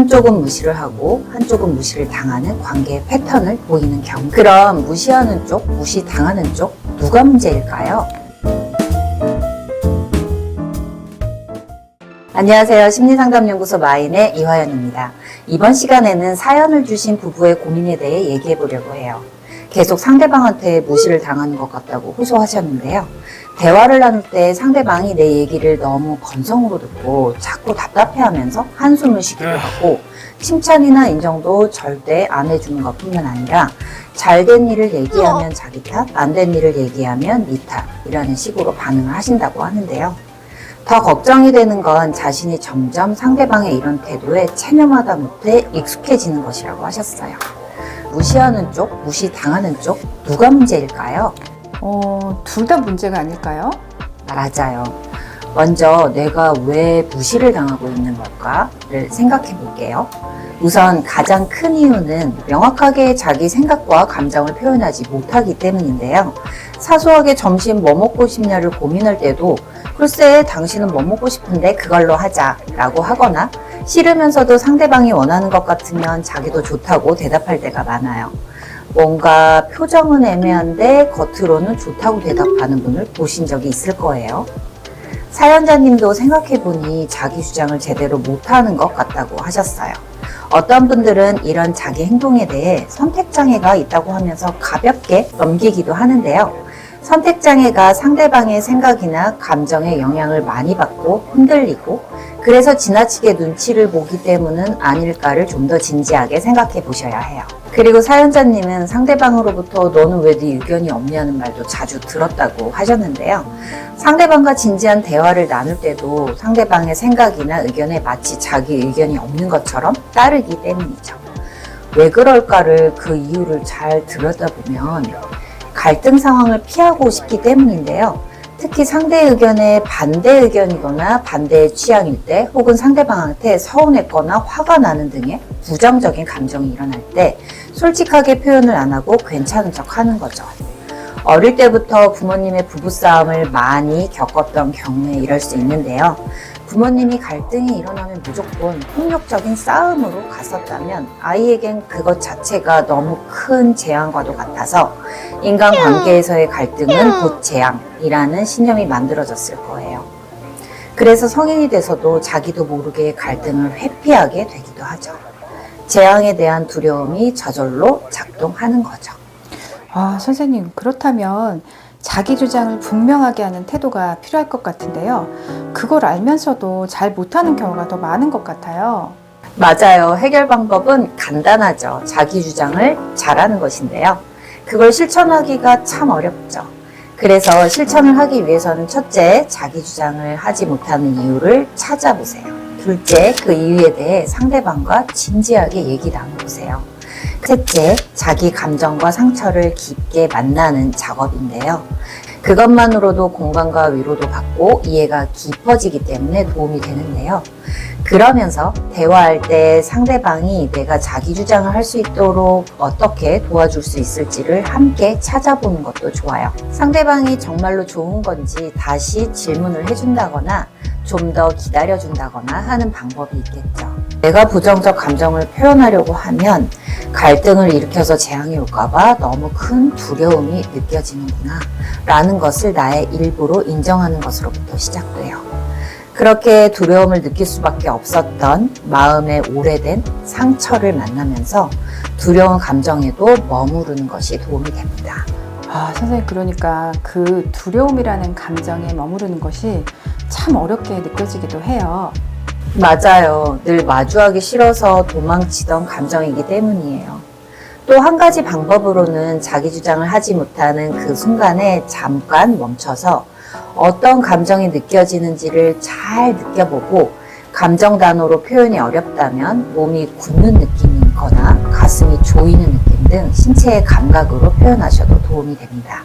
한쪽은 무시를 하고 한쪽은 무시를 당하는 관계의 패턴을 보이는 경우. 그럼 무시하는 쪽, 무시당하는 쪽 누가 문제일까요? 안녕하세요. 심리상담연구소 마인의 이화연입니다. 이번 시간에는 사연을 주신 부부의 고민에 대해 얘기해 보려고 해요. 계속 상대방한테 무시를 당하는 것 같다고 호소하셨는데요. 대화를 나눌 때 상대방이 내 얘기를 너무 건성으로 듣고 자꾸 답답해하면서 한숨을 쉬기도 하고 칭찬이나 인정도 절대 안 해주는 것뿐만 아니라 잘된 일을 얘기하면 자기 탓, 안 된 일을 얘기하면 니 탓이라는 식으로 반응을 하신다고 하는데요. 더 걱정이 되는 건 자신이 점점 상대방의 이런 태도에 체념하다 못해 익숙해지는 것이라고 하셨어요. 무시하는 쪽, 무시당하는 쪽 누가 문제일까요? 둘 다 문제가 아닐까요? 맞아요. 먼저 내가 왜 무시를 당하고 있는 걸까를 생각해 볼게요. 우선 가장 큰 이유는 명확하게 자기 생각과 감정을 표현하지 못하기 때문인데요. 사소하게 점심 뭐 먹고 싶냐를 고민할 때도 글쎄 당신은 뭐 먹고 싶은데 그걸로 하자 라고 하거나 싫으면서도 상대방이 원하는 것 같으면 자기도 좋다고 대답할 때가 많아요. 뭔가 표정은 애매한데 겉으로는 좋다고 대답하는 분을 보신 적이 있을 거예요. 사연자님도 생각해보니 자기 주장을 제대로 못하는 것 같다고 하셨어요. 어떤 분들은 이런 자기 행동에 대해 선택장애가 있다고 하면서 가볍게 넘기기도 하는데요. 선택장애가 상대방의 생각이나 감정에 영향을 많이 받고 흔들리고 그래서 지나치게 눈치를 보기 때문은 아닐까를 좀 더 진지하게 생각해 보셔야 해요. 그리고 사연자님은 상대방으로부터 너는 왜 네 의견이 없냐는 말도 자주 들었다고 하셨는데요. 상대방과 진지한 대화를 나눌 때도 상대방의 생각이나 의견에 마치 자기 의견이 없는 것처럼 따르기 때문이죠. 왜 그럴까를 그 이유를 잘 들여다보면 갈등 상황을 피하고 싶기 때문인데요. 특히 상대 의견에 반대 의견이거나 반대의 취향일 때 혹은 상대방한테 서운했거나 화가 나는 등의 부정적인 감정이 일어날 때 솔직하게 표현을 안 하고 괜찮은 척 하는 거죠. 어릴 때부터 부모님의 부부싸움을 많이 겪었던 경우에 이럴 수 있는데요. 부모님이 갈등이 일어나면 무조건 폭력적인 싸움으로 갔었다면 아이에겐 그것 자체가 너무 큰 재앙과도 같아서 인간관계에서의 갈등은 곧 재앙이라는 신념이 만들어졌을 거예요. 그래서 성인이 돼서도 자기도 모르게 갈등을 회피하게 되기도 하죠. 재앙에 대한 두려움이 저절로 작동하는 거죠. 선생님, 그렇다면 자기 주장을 분명하게 하는 태도가 필요할 것 같은데요. 그걸 알면서도 잘 못하는 경우가 더 많은 것 같아요. 맞아요. 해결 방법은 간단하죠. 자기 주장을 잘하는 것인데요. 그걸 실천하기가 참 어렵죠. 그래서 실천을 하기 위해서는 첫째, 자기 주장을 하지 못하는 이유를 찾아보세요. 둘째, 그 이유에 대해 상대방과 진지하게 얘기 나눠보세요. 셋째, 자기 감정과 상처를 깊게 만나는 작업인데요. 그것만으로도 공감과 위로도 받고 이해가 깊어지기 때문에 도움이 되는데요. 그러면서 대화할 때 상대방이 내가 자기 주장을 할 수 있도록 어떻게 도와줄 수 있을지를 함께 찾아보는 것도 좋아요. 상대방이 정말로 좋은 건지 다시 질문을 해준다거나 좀 더 기다려준다거나 하는 방법이 있겠죠. 내가 부정적 감정을 표현하려고 하면 갈등을 일으켜서 재앙이 올까봐 너무 큰 두려움이 느껴지는구나 라는 것을 나의 일부로 인정하는 것으로부터 시작돼요. 그렇게 두려움을 느낄 수밖에 없었던 마음의 오래된 상처를 만나면서 두려운 감정에도 머무르는 것이 도움이 됩니다. 선생님, 그러니까 그 두려움이라는 감정에 머무르는 것이 참 어렵게 느껴지기도 해요. 맞아요. 늘 마주하기 싫어서 도망치던 감정이기 때문이에요. 또 한 가지 방법으로는 자기 주장을 하지 못하는 그 순간에 잠깐 멈춰서 어떤 감정이 느껴지는지를 잘 느껴보고 감정 단어로 표현이 어렵다면 몸이 굳는 느낌이 있거나 가슴이 조이는 느낌 등 신체의 감각으로 표현하셔도 도움이 됩니다.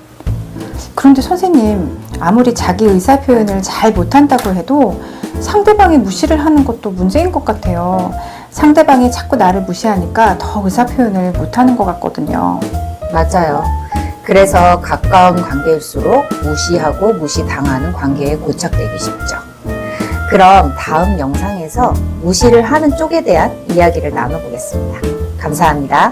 그런데 선생님, 아무리 자기 의사 표현을 잘 못한다고 해도 상대방이 무시를 하는 것도 문제인 것 같아요. 상대방이 자꾸 나를 무시하니까 더 의사 표현을 못하는 것 같거든요. 맞아요. 그래서 가까운 관계일수록 무시하고 무시당하는 관계에 고착되기 쉽죠. 그럼 다음 영상에서 무시를 하는 쪽에 대한 이야기를 나눠보겠습니다. 감사합니다.